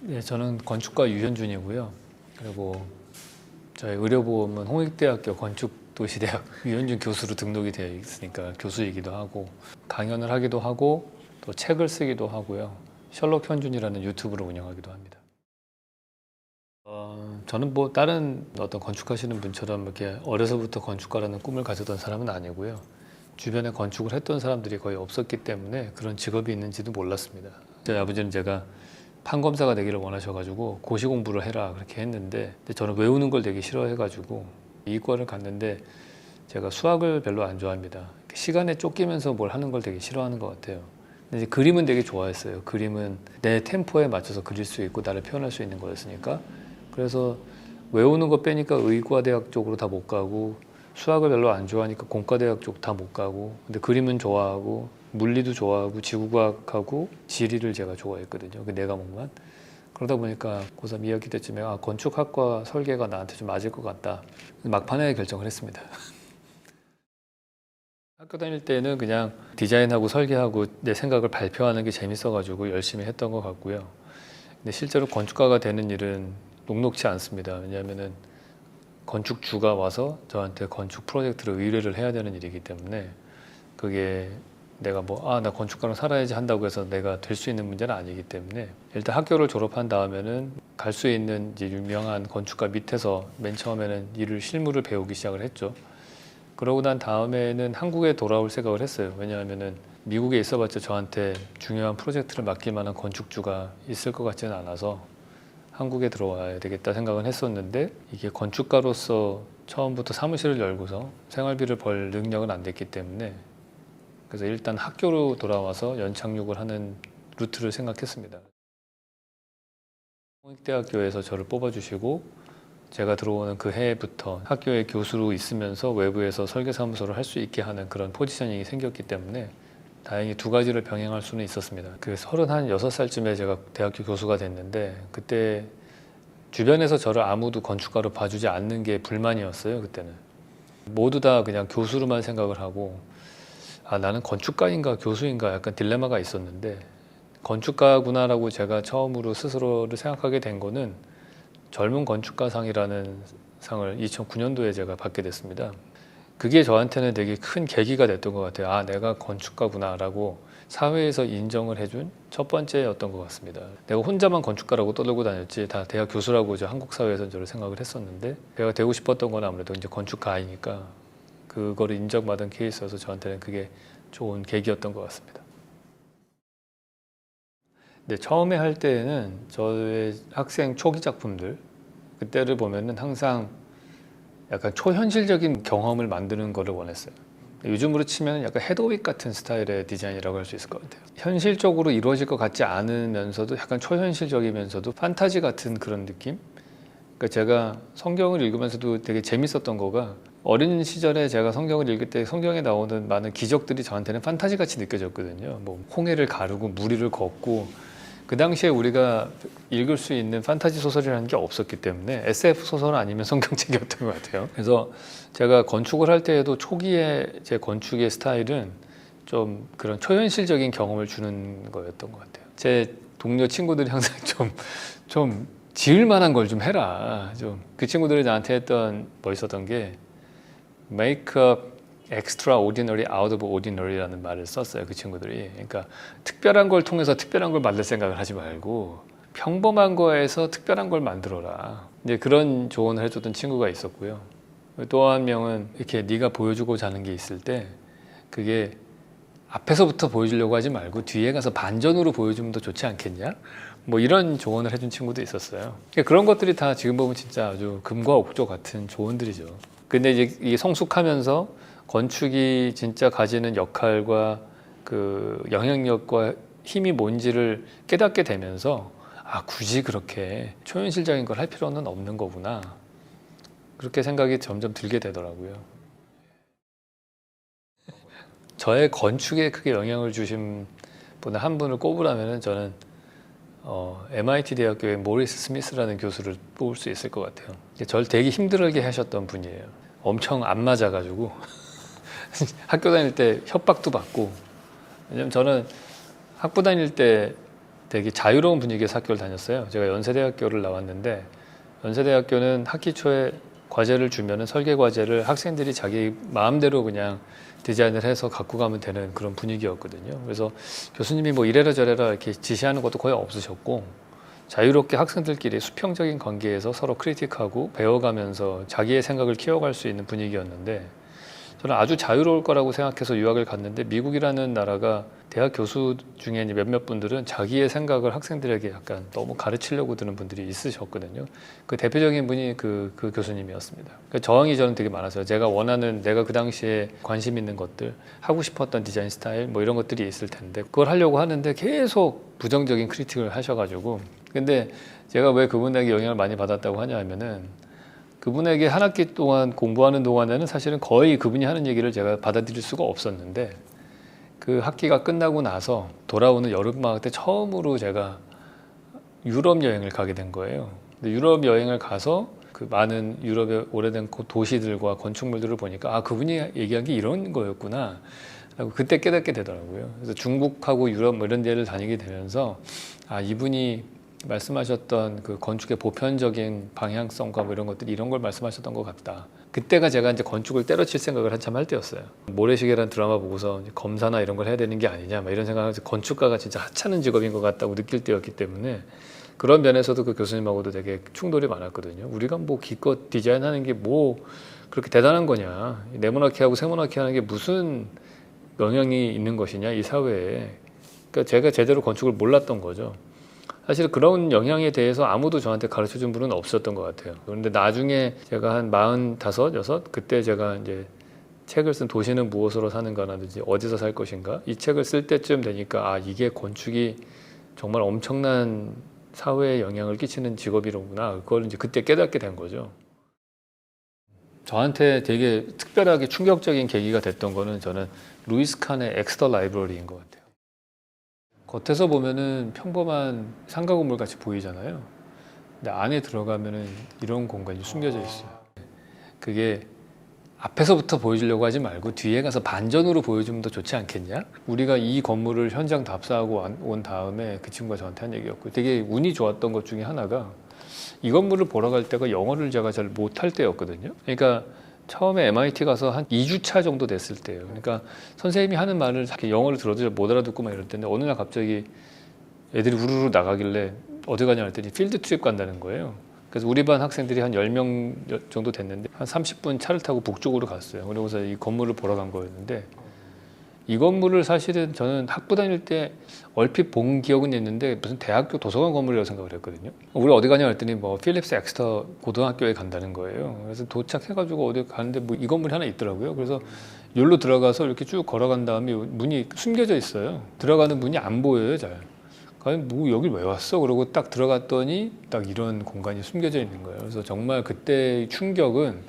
네, 저는 건축가 유현준이고요. 그리고 저희 의료보험은 홍익대학교 건축도시대학 유현준 교수로 등록이 되어 있으니까 교수이기도 하고 강연을 하기도 하고 또 책을 쓰기도 하고요. 셜록 현준이라는 유튜브를 운영하기도 합니다. 저는 뭐 다른 어떤 건축하시는 분처럼 이렇게 어려서부터 건축가라는 꿈을 가졌던 사람은 아니고요. 주변에 건축을 했던 사람들이 거의 없었기 때문에 그런 직업이 있는지도 몰랐습니다. 저희 아버지는 제가 판검사가 되기를 원하셔가지고 고시 공부를 해라 그렇게 했는데 저는 외우는 걸 되게 싫어해가지고 이과를 갔는데 제가 수학을 별로 안 좋아합니다. 시간에 쫓기면서 뭘 하는 걸 되게 싫어하는 것 같아요. 근데 이제 그림은 되게 좋아했어요. 그림은 내 템포에 맞춰서 그릴 수 있고 나를 표현할 수 있는 거였으니까. 그래서 외우는 거 빼니까 의과대학 쪽으로 다 못 가고 수학을 별로 안 좋아하니까 공과대학 쪽 다 못 가고 근데 그림은 좋아하고 물리도 좋아하고 지구과학하고 지리를 제가 좋아했거든요. 그 네 과목만. 그러다 보니까 고3 2학기 때쯤에 건축학과 설계가 나한테 좀 맞을 것 같다. 막판에 결정을 했습니다. 학교 다닐 때는 그냥 디자인하고 설계하고 내 생각을 발표하는 게 재밌어가지고 열심히 했던 것 같고요. 근데 실제로 건축가가 되는 일은 녹록지 않습니다. 왜냐하면은 건축주가 와서 저한테 건축 프로젝트를 의뢰를 해야 되는 일이기 때문에 그게 내가 나 건축가로 살아야지 한다고 해서 내가 될 수 있는 문제는 아니기 때문에 일단 학교를 졸업한 다음에는 갈 수 있는 이제 유명한 건축가 밑에서 맨 처음에는 일을 실무를 배우기 시작을 했죠. 그러고 난 다음에는 한국에 돌아올 생각을 했어요. 왜냐하면은 미국에 있어봤자 저한테 중요한 프로젝트를 맡길 만한 건축주가 있을 것 같지는 않아서 한국에 들어와야 되겠다 생각은 했었는데 이게 건축가로서 처음부터 사무실을 열고서 생활비를 벌 능력은 안 됐기 때문에 그래서 일단 학교로 돌아와서 연착륙을 하는 루트를 생각했습니다. 홍익대학교에서 저를 뽑아주시고 제가 들어오는 그 해부터 학교의 교수로 있으면서 외부에서 설계사무소를 할 수 있게 하는 그런 포지셔닝이 생겼기 때문에 다행히 두 가지를 병행할 수는 있었습니다. 그 36살쯤에 제가 대학교 교수가 됐는데 그때 주변에서 저를 아무도 건축가로 봐주지 않는 게 불만이었어요. 그때는 모두 다 그냥 교수로만 생각을 하고 나는 건축가인가 교수인가 약간 딜레마가 있었는데 건축가구나라고 제가 처음으로 스스로를 생각하게 된 거는 젊은 건축가상이라는 상을 2009년도에 제가 받게 됐습니다. 그게 저한테는 되게 큰 계기가 됐던 것 같아요. 내가 건축가구나라고 사회에서 인정을 해준 첫 번째였던 것 같습니다. 내가 혼자만 건축가라고 떠들고 다녔지 다 대학 교수라고 한국 사회에서 저를 생각을 했었는데 제가 되고 싶었던 건 아무래도 이제 건축가이니까 그거를 인정받은 케이스여서 저한테는 그게 좋은 계기였던 것 같습니다. 근데 처음에 할 때에는 저의 학생 초기 작품들 그때를 보면은 항상 약간 초현실적인 경험을 만드는 거를 원했어요. 요즘으로 치면 약간 헤더윅 같은 스타일의 디자인이라고 할 수 있을 것 같아요. 현실적으로 이루어질 것 같지 않으면서도 약간 초현실적이면서도 판타지 같은 그런 느낌? 그러니까 제가 성경을 읽으면서도 되게 재밌었던 거가 어린 시절에 제가 성경을 읽을 때 성경에 나오는 많은 기적들이 저한테는 판타지 같이 느껴졌거든요. 홍해를 가르고 물 위를 걷고 그 당시에 우리가 읽을 수 있는 판타지 소설이라는 게 없었기 때문에 SF 소설 아니면 성경책이었던 것 같아요. 그래서 제가 건축을 할 때에도 초기에 제 건축의 스타일은 좀 그런 초현실적인 경험을 주는 거였던 것 같아요. 제 동료 친구들이 항상 좀 지을 만한 걸 좀 해라. 그 친구들이 나한테 했던 있었던 게 make up extraordinary out of ordinary라는 말을 썼어요. 그 친구들이. 그러니까 특별한 걸 통해서 특별한 걸 만들 생각을 하지 말고 평범한 거에서 특별한 걸 만들어라. 이제 그런 조언을 해줬던 친구가 있었고요. 또 한 명은 이렇게 네가 보여주고자 하는 게 있을 때 그게 앞에서부터 보여주려고 하지 말고 뒤에 가서 반전으로 보여주면 더 좋지 않겠냐? 이런 조언을 해준 친구도 있었어요. 그런 것들이 다 지금 보면 진짜 아주 금과 옥조 같은 조언들이죠. 근데 이제 이게 성숙하면서 건축이 진짜 가지는 역할과 그 영향력과 힘이 뭔지를 깨닫게 되면서 굳이 그렇게 초현실적인 걸 할 필요는 없는 거구나. 그렇게 생각이 점점 들게 되더라고요. 저의 건축에 크게 영향을 주신 분 한 분을 꼽으라면 저는 MIT 대학교의 모리스 스미스라는 교수를 뽑을 수 있을 것 같아요. 저를 되게 힘들게 하셨던 분이에요. 엄청 안 맞아가지고 학교 다닐 때 협박도 받고. 왜냐면 저는 학부 다닐 때 되게 자유로운 분위기에서 학교를 다녔어요. 제가 연세대학교를 나왔는데 연세대학교는 학기 초에 과제를 주면은 설계 과제를 학생들이 자기 마음대로 그냥 디자인을 해서 갖고 가면 되는 그런 분위기였거든요. 그래서 교수님이 뭐 이래라 저래라 이렇게 지시하는 것도 거의 없으셨고 자유롭게 학생들끼리 수평적인 관계에서 서로 크리틱하고 배워가면서 자기의 생각을 키워갈 수 있는 분위기였는데 저는 아주 자유로울 거라고 생각해서 유학을 갔는데 미국이라는 나라가 대학 교수 중에 몇몇 분들은 자기의 생각을 학생들에게 약간 너무 가르치려고 드는 분들이 있으셨거든요. 그 대표적인 분이 그 교수님이었습니다. 그 저항이 저는 되게 많았어요. 제가 원하는 내가 그 당시에 관심 있는 것들, 하고 싶었던 디자인 스타일 뭐 이런 것들이 있을 텐데 그걸 하려고 하는데 계속 부정적인 크리틱을 하셔가지고 근데 제가 왜 그분에게 영향을 많이 받았다고 하냐 하면은 그분에게 한 학기 동안 공부하는 동안에는 사실은 거의 그분이 하는 얘기를 제가 받아들일 수가 없었는데 그 학기가 끝나고 나서 돌아오는 여름방학 때 처음으로 제가 유럽 여행을 가게 된 거예요. 근데 유럽 여행을 가서 그 많은 유럽의 오래된 도시들과 건축물들을 보니까 아 그분이 얘기한 게 이런 거였구나 라고 그때 깨닫게 되더라고요. 그래서 중국하고 유럽 뭐 이런 데를 다니게 되면서 아 이분이 말씀하셨던 그 건축의 보편적인 방향성과 뭐 이런 것들 이런 걸 말씀하셨던 것 같다. 그때가 제가 이제 건축을 때려칠 생각을 한참 할 때였어요. 모래시계라는 드라마 보고서 검사나 이런 걸 해야 되는 게 아니냐 막 이런 생각을 해서 건축가가 진짜 하찮은 직업인 것 같다고 느낄 때였기 때문에 그런 면에서도 그 교수님하고도 되게 충돌이 많았거든요. 우리가 뭐 기껏 디자인하는 게 뭐 그렇게 대단한 거냐. 네모나게 하고 세모나게 하는 게 무슨 영향이 있는 것이냐 이 사회에. 그러니까 제가 제대로 건축을 몰랐던 거죠. 사실 그런 영향에 대해서 아무도 저한테 가르쳐준 분은 없었던 것 같아요. 그런데 나중에 제가 한 45, 6 그때 제가 이제 책을 쓴 도시는 무엇으로 사는가라든지 어디서 살 것인가 이 책을 쓸 때쯤 되니까 아 이게 건축이 정말 엄청난 사회에 영향을 끼치는 직업이로구나. 그걸 이제 그때 깨닫게 된 거죠. 저한테 되게 특별하게 충격적인 계기가 됐던 거는 저는 루이스 칸의 엑스터 라이브러리인 것 같아요. 겉에서 보면은 평범한 상가 건물 같이 보이잖아요. 근데 안에 들어가면은 이런 공간이 숨겨져 있어요. 그게 앞에서부터 보여주려고 하지 말고 뒤에 가서 반전으로 보여주면 더 좋지 않겠냐? 우리가 이 건물을 현장 답사하고 온 다음에 그 친구가 저한테 한 얘기였고 되게 운이 좋았던 것 중에 하나가 이 건물을 보러 갈 때가 영어를 제가 잘 못할 때였거든요. 그러니까 처음에 MIT 가서 한 2주차 정도 됐을 때예요. 그러니까 선생님이 하는 말을 영어를 들어도 잘 못 알아듣고 막 이럴 텐데 어느 날 갑자기 애들이 우르르 나가길래 어디 가냐 했더니 필드 트립 간다는 거예요. 그래서 우리 반 학생들이 한 10명 정도 됐는데 한 30분 차를 타고 북쪽으로 갔어요. 그러고서 이 건물을 보러 간 거였는데 이 건물을 사실은 저는 학부 다닐 때 얼핏 본 기억은 있는데 무슨 대학교 도서관 건물이라고 생각을 했거든요. 우리 어디 가냐 했더니 뭐 필립스 엑스터 고등학교에 간다는 거예요. 그래서 도착해가지고 어디 가는데 뭐 이 건물이 하나 있더라고요. 그래서 여기로 들어가서 이렇게 쭉 걸어간 다음에 문이 숨겨져 있어요. 들어가는 문이 안 보여요, 잘. 과연 뭐 여길 왜 왔어? 그러고 딱 들어갔더니 딱 이런 공간이 숨겨져 있는 거예요. 그래서 정말 그때의 충격은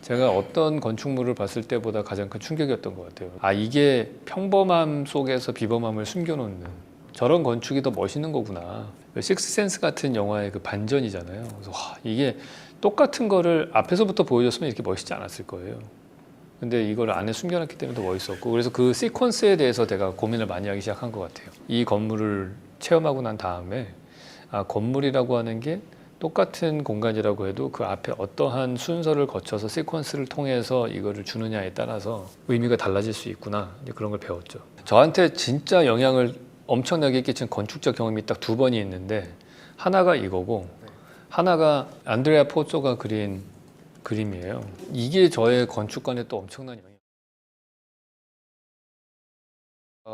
제가 어떤 건축물을 봤을 때보다 가장 큰 충격이었던 것 같아요. 아 이게 평범함 속에서 비범함을 숨겨놓는 저런 건축이 더 멋있는 거구나. 식스센스 같은 영화의 그 반전이잖아요. 그래서 와 이게 똑같은 거를 앞에서부터 보여줬으면 이렇게 멋있지 않았을 거예요. 근데 이걸 안에 숨겨놨기 때문에 더 멋있었고 그래서 그 시퀀스에 대해서 제가 고민을 많이 하기 시작한 것 같아요. 이 건물을 체험하고 난 다음에 아 건물이라고 하는 게 똑같은 공간이라고 해도 그 앞에 어떠한 순서를 거쳐서 시퀀스를 통해서 이거를 주느냐에 따라서 의미가 달라질 수 있구나. 그런 걸 배웠죠. 저한테 진짜 영향을 엄청나게 끼친 건축적 경험이 딱 2번이 있는데 하나가 이거고 하나가 안드레아 포조가 그린 그림이에요. 이게 저의 건축관에 또 엄청난 영향.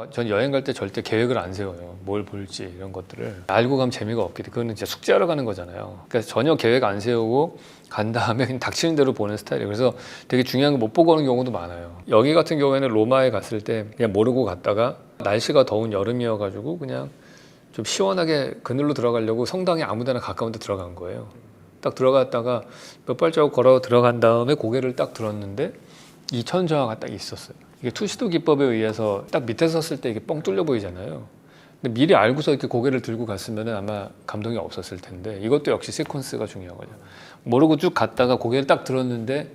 전 여행 갈 때 절대 계획을 안 세워요. 뭘 볼지 이런 것들을 알고 가면 재미가 없기 때문에 그거는 진짜 숙제하러 가는 거잖아요. 그러니까 전혀 계획 안 세우고 간 다음에 그냥 닥치는 대로 보는 스타일이에요. 그래서 되게 중요한 거 못 보고 오는 경우도 많아요. 여기 같은 경우에는 로마에 갔을 때 그냥 모르고 갔다가 날씨가 더운 여름이어가지고 그냥 좀 시원하게 그늘로 들어가려고 성당에 아무데나 가까운 데 들어간 거예요. 딱 들어갔다가 몇 발자국 걸어 들어간 다음에 고개를 딱 들었는데 이 천정화가 딱 있었어요. 이게 투시도 기법에 의해서 딱 밑에 섰을 때 이게 뻥 뚫려 보이잖아요. 근데 미리 알고서 이렇게 고개를 들고 갔으면 아마 감동이 없었을 텐데 이것도 역시 시퀀스가 중요한 거죠. 모르고 쭉 갔다가 고개를 딱 들었는데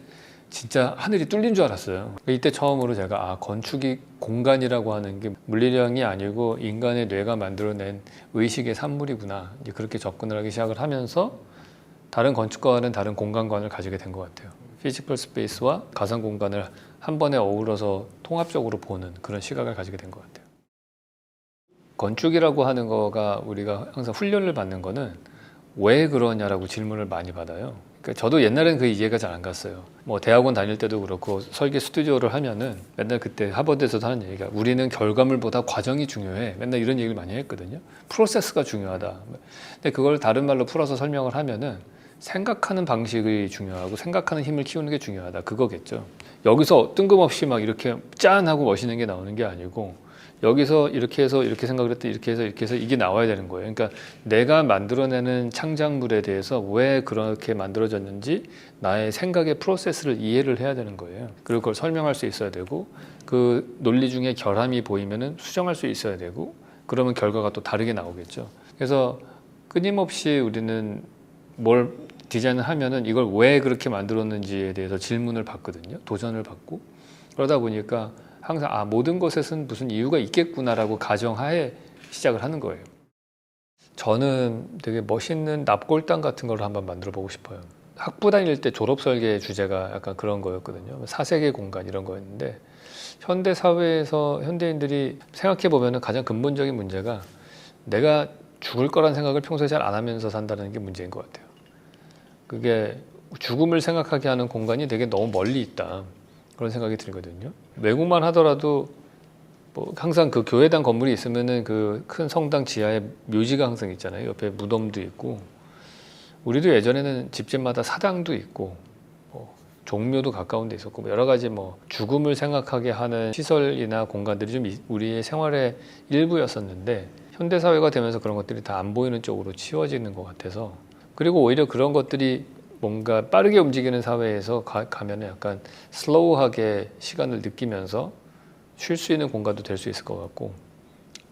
진짜 하늘이 뚫린 줄 알았어요. 이때 처음으로 제가 건축이 공간이라고 하는 게 물리력이 아니고 인간의 뇌가 만들어낸 의식의 산물이구나, 이제 그렇게 접근을 하기 시작을 하면서 다른 건축과는 다른 공간관을 가지게 된 것 같아요. 피지컬 스페이스와 가상 공간을 한 번에 어우러서 통합적으로 보는 그런 시각을 가지게 된 것 같아요. 건축이라고 하는 거가 우리가 항상 훈련을 받는 거는 왜 그러냐라고 질문을 많이 받아요. 그러니까 저도 옛날에는 그 이해가 잘 안 갔어요. 뭐 대학원 다닐 때도 그렇고 설계 스튜디오를 하면은 맨날 그때 하버드에서도 하는 얘기가 우리는 결과물보다 과정이 중요해. 맨날 이런 얘기를 많이 했거든요. 프로세스가 중요하다. 근데 그걸 다른 말로 풀어서 설명을 하면은 생각하는 방식이 중요하고 생각하는 힘을 키우는 게 중요하다, 그거겠죠. 여기서 뜬금없이 막 이렇게 짠 하고 멋있는 게 나오는 게 아니고 여기서 이렇게 해서 이렇게 생각을 했더니 이렇게 해서 이게 나와야 되는 거예요. 그러니까 내가 만들어내는 창작물에 대해서 왜 그렇게 만들어졌는지 나의 생각의 프로세스를 이해를 해야 되는 거예요. 그리고 그걸 설명할 수 있어야 되고 그 논리 중에 결함이 보이면은 수정할 수 있어야 되고 그러면 결과가 또 다르게 나오겠죠. 그래서 끊임없이 우리는 뭘 디자인을 하면은 이걸 왜 그렇게 만들었는지에 대해서 질문을 받거든요. 도전을 받고 그러다 보니까 항상 모든 것에는 무슨 이유가 있겠구나라고 가정하에 시작을 하는 거예요. 저는 되게 멋있는 납골당 같은 걸 한번 만들어 보고 싶어요. 학부 다닐 때 졸업 설계 주제가 약간 그런 거였거든요. 사색의 공간 이런 거였는데 현대 사회에서 현대인들이 생각해 보면 가장 근본적인 문제가 내가 죽을 거란 생각을 평소에 잘 안 하면서 산다는 게 문제인 것 같아요. 그게 죽음을 생각하게 하는 공간이 되게 너무 멀리 있다, 그런 생각이 들거든요. 외국만 하더라도 뭐 항상 그 교회당 건물이 있으면은 그 큰 성당 지하에 묘지가 항상 있잖아요. 옆에 무덤도 있고 우리도 예전에는 집집마다 사당도 있고 뭐 종묘도 가까운 데 있었고 뭐 여러 가지 뭐 죽음을 생각하게 하는 시설이나 공간들이 좀 우리의 생활의 일부였었는데 현대 사회가 되면서 그런 것들이 다 안 보이는 쪽으로 치워지는 것 같아서, 그리고 오히려 그런 것들이 뭔가 빠르게 움직이는 사회에서 가면 약간 슬로우하게 시간을 느끼면서 쉴 수 있는 공간도 될 수 있을 것 같고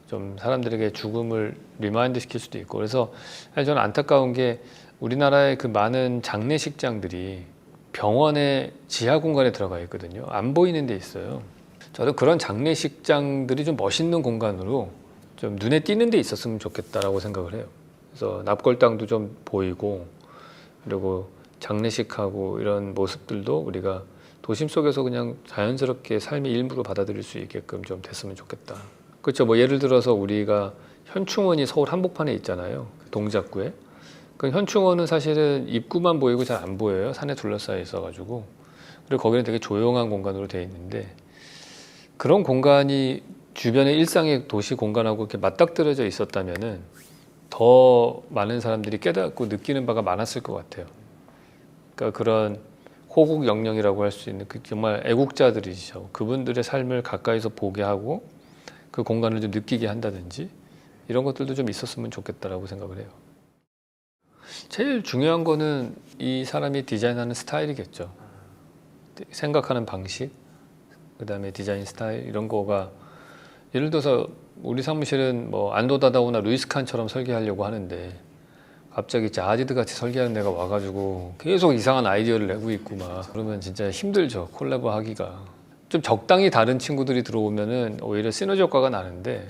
좀 사람들에게 죽음을 리마인드 시킬 수도 있고, 그래서 사실 저는 안타까운 게 우리나라의 그 많은 장례식장들이 병원의 지하 공간에 들어가 있거든요. 안 보이는 데 있어요. 저도 그런 장례식장들이 좀 멋있는 공간으로 좀 눈에 띄는 데 있었으면 좋겠다라고 생각을 해요. 그래서 납골당도 좀 보이고 그리고 장례식하고 이런 모습들도 우리가 도심 속에서 그냥 자연스럽게 삶의 일부로 받아들일 수 있게끔 좀 됐으면 좋겠다. 그렇죠. 뭐 예를 들어서 우리가 현충원이 서울 한복판에 있잖아요. 동작구에. 그 현충원은 사실은 입구만 보이고 잘 안 보여요. 산에 둘러싸여 있어가지고. 그리고 거기는 되게 조용한 공간으로 되어 있는데 그런 공간이 주변의 일상의 도시 공간하고 이렇게 맞닥뜨려져 있었다면은 더 많은 사람들이 깨닫고 느끼는 바가 많았을 것 같아요. 그러니까 그런 호국 영령이라고 할 수 있는 그 정말 애국자들이죠. 그분들의 삶을 가까이서 보게 하고 그 공간을 좀 느끼게 한다든지 이런 것들도 좀 있었으면 좋겠다라고 생각을 해요. 제일 중요한 거는 이 사람이 디자인하는 스타일이겠죠. 생각하는 방식, 그다음에 디자인 스타일 이런 거가 예를 들어서 우리 사무실은 뭐 안도 다다오나 루이스 칸처럼 설계하려고 하는데 갑자기 자하디드 같이 설계하는 애가 와가지고 계속 이상한 아이디어를 내고 있고 막 그러면 진짜 힘들죠. 콜라보 하기가. 좀 적당히 다른 친구들이 들어오면은 오히려 시너지 효과가 나는데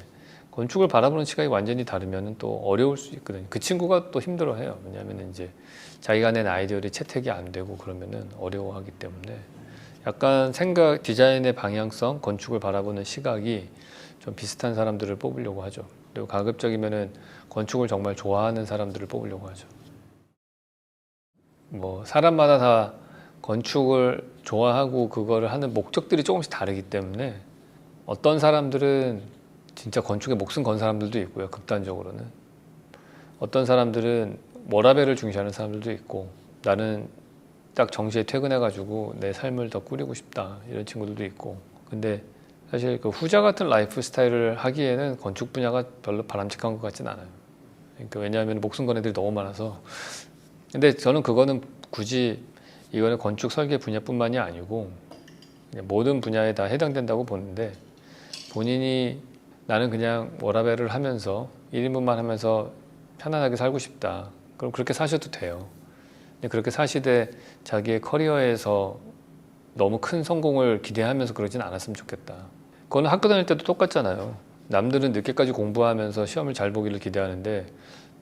건축을 바라보는 시각이 완전히 다르면은 또 어려울 수 있거든요. 그 친구가 또 힘들어해요. 왜냐하면 이제 자기가 낸 아이디어를 채택이 안 되고 그러면은 어려워하기 때문에 약간 생각, 디자인의 방향성, 건축을 바라보는 시각이 좀 비슷한 사람들을 뽑으려고 하죠. 그리고 가급적이면은 건축을 정말 좋아하는 사람들을 뽑으려고 하죠. 뭐 사람마다 다 건축을 좋아하고 그거를 하는 목적들이 조금씩 다르기 때문에 어떤 사람들은 진짜 건축에 목숨 건 사람들도 있고요. 극단적으로는. 어떤 사람들은 워라밸을 중시하는 사람들도 있고 나는 딱 정시에 퇴근해가지고 내 삶을 더 꾸리고 싶다 이런 친구들도 있고, 근데 사실 그 후자 같은 라이프 스타일을 하기에는 건축 분야가 별로 바람직한 것 같진 않아요. 그러니까 왜냐하면 목숨 건 애들이 너무 많아서. 근데 저는 그거는 굳이 이거는 건축 설계 분야뿐만이 아니고 그냥 모든 분야에 다 해당된다고 보는데 본인이 나는 그냥 워라밸을 하면서 1인분만 하면서 편안하게 살고 싶다. 그럼 그렇게 사셔도 돼요. 근데 그렇게 사시되 자기의 커리어에서 너무 큰 성공을 기대하면서 그러진 않았으면 좋겠다. 그건 학교 다닐 때도 똑같잖아요. 남들은 늦게까지 공부하면서 시험을 잘 보기를 기대하는데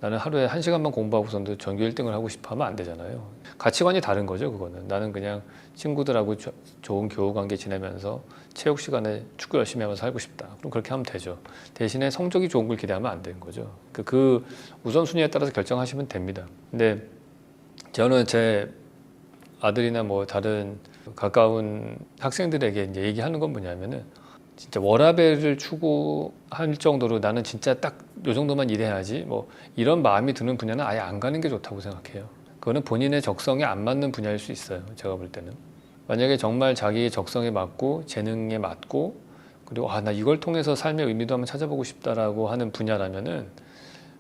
나는 하루에 1시간만 공부하고서도 전교 1등을 하고 싶어 하면 안 되잖아요. 가치관이 다른 거죠, 그거는. 나는 그냥 친구들하고 좋은 교우관계 지내면서 체육 시간에 축구 열심히 하면서 살고 싶다. 그럼 그렇게 하면 되죠. 대신에 성적이 좋은 걸 기대하면 안 되는 거죠. 그 우선순위에 따라서 결정하시면 됩니다. 근데 저는 제 아들이나 뭐 다른 가까운 학생들에게 이제 얘기하는 건 뭐냐면은 진짜 워라밸을 추구할 정도로 나는 진짜 딱 요 정도만 일해야지 뭐 이런 마음이 드는 분야는 아예 안 가는 게 좋다고 생각해요. 그거는 본인의 적성에 안 맞는 분야일 수 있어요. 제가 볼 때는. 만약에 정말 자기의 적성에 맞고 재능에 맞고 그리고 나 이걸 통해서 삶의 의미도 한번 찾아보고 싶다라고 하는 분야라면은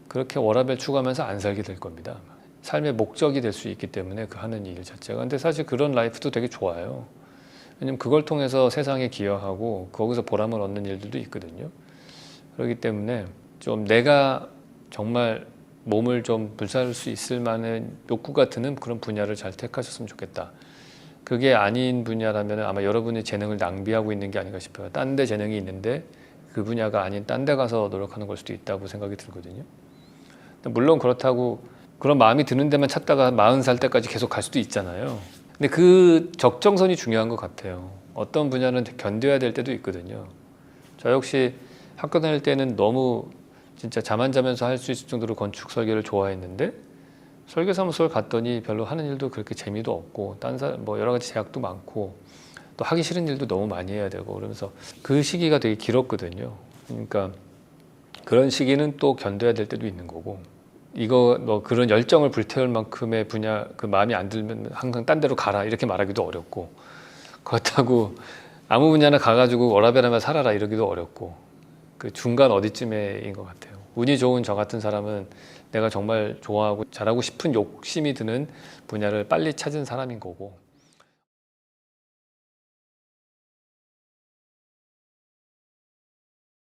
그렇게 워라밸 추구하면서 안 살게 될 겁니다. 삶의 목적이 될 수 있기 때문에 그 하는 일 자체가. 근데 사실 그런 라이프도 되게 좋아요. 왜냐면 그걸 통해서 세상에 기여하고 거기서 보람을 얻는 일들도 있거든요. 그렇기 때문에 좀 내가 정말 몸을 좀 불사를 수 있을 만한 욕구가 드는 그런 분야를 잘 택하셨으면 좋겠다. 그게 아닌 분야라면 아마 여러분의 재능을 낭비하고 있는 게 아닌가 싶어요. 딴 데 재능이 있는데 그 분야가 아닌 딴 데 가서 노력하는 걸 수도 있다고 생각이 들거든요. 물론 그렇다고 그런 마음이 드는 데만 찾다가 40살 때까지 계속 갈 수도 있잖아요. 근데 그 적정선이 중요한 것 같아요. 어떤 분야는 견뎌야 될 때도 있거든요. 저 역시 학교 다닐 때는 너무 진짜 잠 안 자면서 할 수 있을 정도로 건축 설계를 좋아했는데 설계사무소를 갔더니 별로 하는 일도 그렇게 재미도 없고 뭐 여러 가지 제약도 많고 또 하기 싫은 일도 너무 많이 해야 되고 그러면서 그 시기가 되게 길었거든요. 그러니까 그런 시기는 또 견뎌야 될 때도 있는 거고 이거 뭐 그런 열정을 불태울 만큼의 분야 그 마음이 안 들면 항상 딴 데로 가라 이렇게 말하기도 어렵고 그렇다고 아무 분야나 가가지고 워라밸하며 살아라 이러기도 어렵고 그 중간 어디쯤에인 것 같아요. 운이 좋은 저 같은 사람은 내가 정말 좋아하고 잘하고 싶은 욕심이 드는 분야를 빨리 찾은 사람인 거고